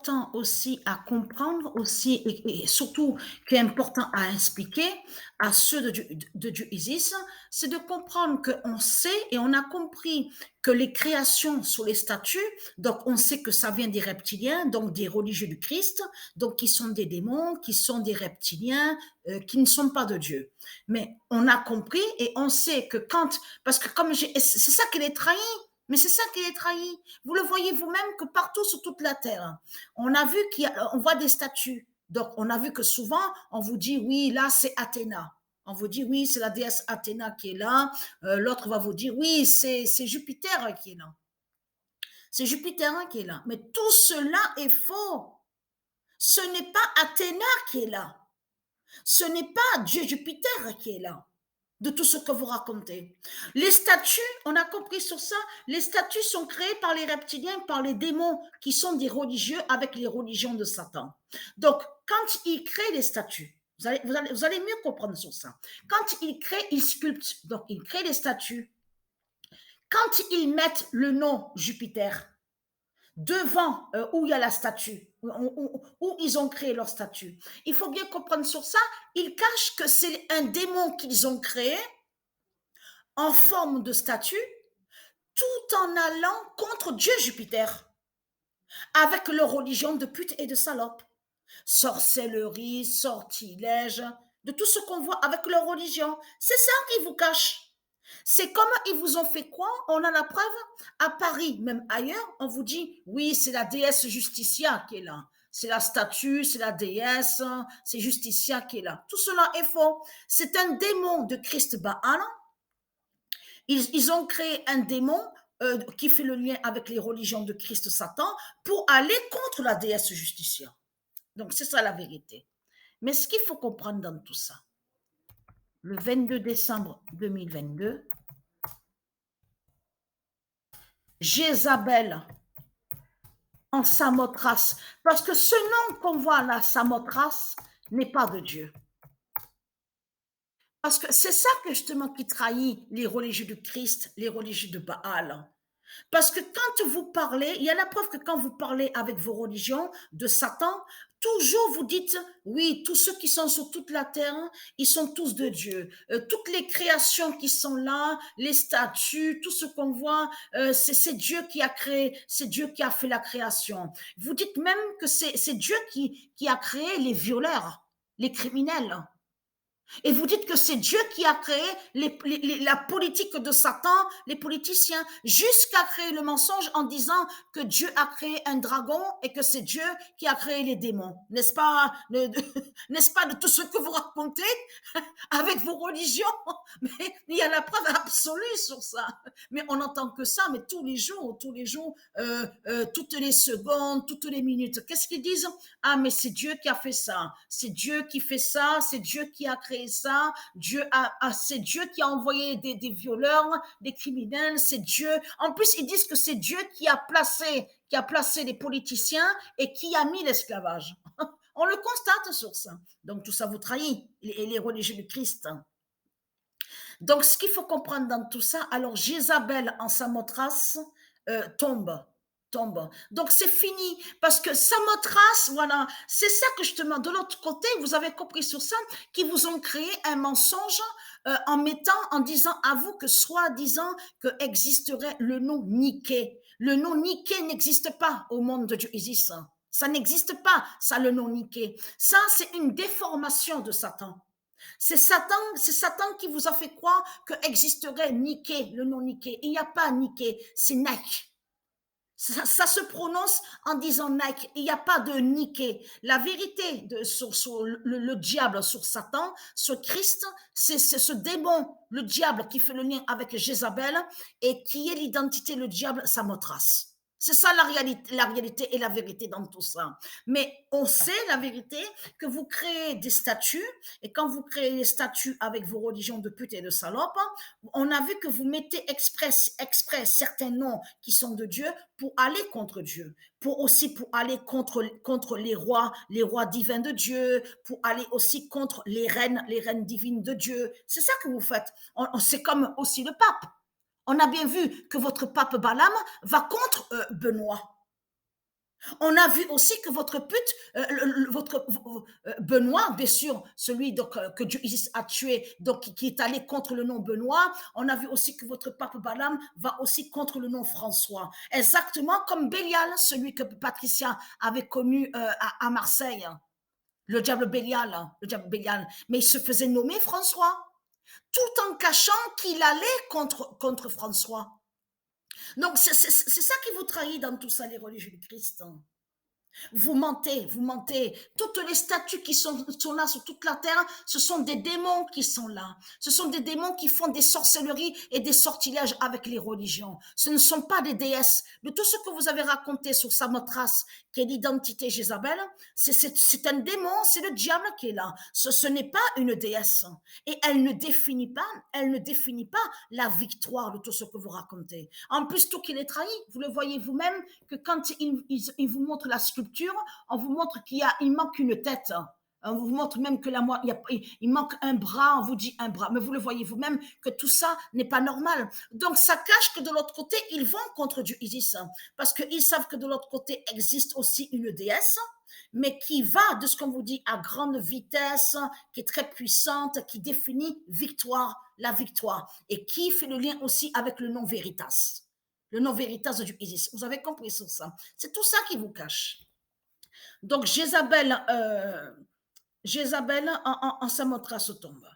important aussi à comprendre aussi et surtout qui est important à expliquer à ceux de Dieu Isis, c'est de comprendre qu'on sait et on a compris que les créations sur les statues, donc on sait que ça vient des reptiliens, donc des religieux du Christ, donc qui sont des démons, qui sont des reptiliens, qui ne sont pas de Dieu. Mais on a compris et on sait que quand, parce que comme c'est ça qui les trahit, mais c'est ça qui les trahit. Vous le voyez vous-même que partout sur toute la terre, on a vu qu'on voit des statues. Donc, on a vu que souvent, on vous dit, oui, là, c'est Athéna. On vous dit, oui, c'est la déesse Athéna qui est là. L'autre va vous dire, oui, c'est Jupiter qui est là. C'est Jupiter qui est là. Mais tout cela est faux. Ce n'est pas Athéna qui est là. Ce n'est pas Dieu Jupiter qui est là de tout ce que vous racontez. Les statues, on a compris sur ça, les statues sont créées par les reptiliens, par les démons qui sont des religieux avec les religions de Satan. Donc, quand ils créent les statues, vous allez mieux comprendre sur ça. Quand ils créent, ils sculptent, donc ils créent les statues. Quand ils mettent le nom Jupiter devant où il y a la statue, où ils ont créé leur statue, il faut bien comprendre sur ça, ils cachent que c'est un démon qu'ils ont créé en forme de statue, tout en allant contre Dieu Jupiter, avec leur religion de pute et de salope. Sorcellerie, sortilège, de tout ce qu'on voit avec leur religion. C'est ça qu'ils vous cachent. C'est comme ils vous ont fait quoi? On a la preuve à Paris, même ailleurs, on vous dit, oui, c'est la déesse Justitia qui est là. C'est la statue, c'est la déesse, c'est Justitia qui est là. Tout cela est faux. C'est un démon de Christ Baal. Ils ont créé un démon qui fait le lien avec les religions de Christ Satan pour aller contre la déesse Justitia. Donc, c'est ça la vérité. Mais ce qu'il faut comprendre dans tout ça, le 22 décembre 2022, Jézabel en Samothrace, parce que ce nom qu'on voit là, Samothrace, n'est pas de Dieu. Parce que c'est ça que justement qui trahit les religieux du Christ, les religieux de Baal. Parce que quand vous parlez, il y a la preuve que quand vous parlez avec vos religions de Satan, toujours vous dites, oui, tous ceux qui sont sur toute la terre, ils sont tous de Dieu. Toutes les créations qui sont là, les statues, tout ce qu'on voit, c'est Dieu qui a créé, c'est Dieu qui a fait la création. Vous dites même que c'est Dieu qui a créé les violeurs, les criminels. Et vous dites que c'est Dieu qui a créé la politique de Satan, les politiciens, jusqu'à créer le mensonge en disant que Dieu a créé un dragon et que c'est Dieu qui a créé les démons. N'est-ce pas, n'est-ce pas de tout ce que vous racontez avec vos religions? Mais il y a la preuve absolue sur ça. Mais on n'entend que ça, mais tous les jours, toutes les secondes, toutes les minutes. Qu'est-ce qu'ils disent? Ah, mais c'est Dieu qui a fait ça. C'est Dieu qui fait ça. C'est Dieu qui a créé ça. C'est Dieu qui a envoyé des violeurs, des criminels. C'est Dieu. En plus, ils disent que c'est Dieu qui a placé les politiciens et qui a mis l'esclavage. On le constate sur ça. Donc, tout ça vous trahit, les religieux du Christ. Donc, ce qu'il faut comprendre dans tout ça, alors Jézabel en Samothrace tombe. Tombe. Donc, c'est fini. Parce que Samothrace, voilà, c'est ça que justement, de l'autre côté, vous avez compris sur ça, qu'ils vous ont créé un mensonge en disant à vous que soi-disant que existerait le nom Niké. Le nom Niké n'existe pas au monde de Dieu Isis. Ça n'existe pas, ça, le nom Niké. Ça, c'est une déformation de Satan. C'est Satan qui vous a fait croire que existerait Niké, le nom Niké. Il n'y a pas Niké, c'est Nike. Ça se prononce en disant Nike. Il n'y a pas de Niké. La vérité sur le diable, sur Satan, sur Christ, c'est ce démon, le diable qui fait le lien avec Jézabel et qui est l'identité, le diable, Samothrace. C'est ça la réalité et la vérité dans tout ça. Mais on sait la vérité que vous créez des statues et quand vous créez des statues avec vos religions de pute et de salope, on a vu que vous mettez exprès certains noms qui sont de Dieu pour aller contre Dieu, pour aller contre les rois divins de Dieu, pour aller aussi contre les reines divines de Dieu. C'est ça que vous faites. C'est comme aussi le pape. On a bien vu que votre pape Balaam va contre Benoît. On a vu aussi que votre pute, votre Benoît, bien sûr, celui donc, que Dieu Isis a tué, donc qui est allé contre le nom Benoît. On a vu aussi que votre pape Balaam va aussi contre le nom François. Exactement comme Bélial, celui que Patricia avait connu à Marseille. Le diable Bélial. Mais il se faisait nommer François, tout en cachant qu'il allait contre François. Donc, c'est ça qui vous trahit dans tout ça, les religieux du Christ. Vous mentez, vous mentez. Toutes les statues qui sont là sur toute la terre, ce sont des démons qui sont là. Ce sont des démons qui font des sorcelleries et des sortilèges avec les religions. Ce ne sont pas des déesses. De tout ce que vous avez raconté sur Samothrace, qui est l'identité Jézabel, c'est un démon, c'est le diable qui est là. Ce n'est pas une déesse. Et elle ne définit pas la victoire de tout ce que vous racontez. En plus, tout qu'il est trahi, vous le voyez vous-même, que quand il vous montre la sculpture, on vous montre il manque une tête. On vous montre même que il manque un bras, on vous dit un bras, mais vous le voyez vous-même que tout ça n'est pas normal. Donc ça cache que de l'autre côté, ils vont contre Dieu Isis, parce qu'ils savent que de l'autre côté existe aussi une déesse, mais qui va, de ce qu'on vous dit, à grande vitesse, qui est très puissante, qui définit victoire, la victoire, et qui fait le lien aussi avec le nom Veritas. Le nom Veritas de Dieu Isis. Vous avez compris sur ça. C'est tout ça qui vous cache. Donc, Jézabel en Samothrace tombe.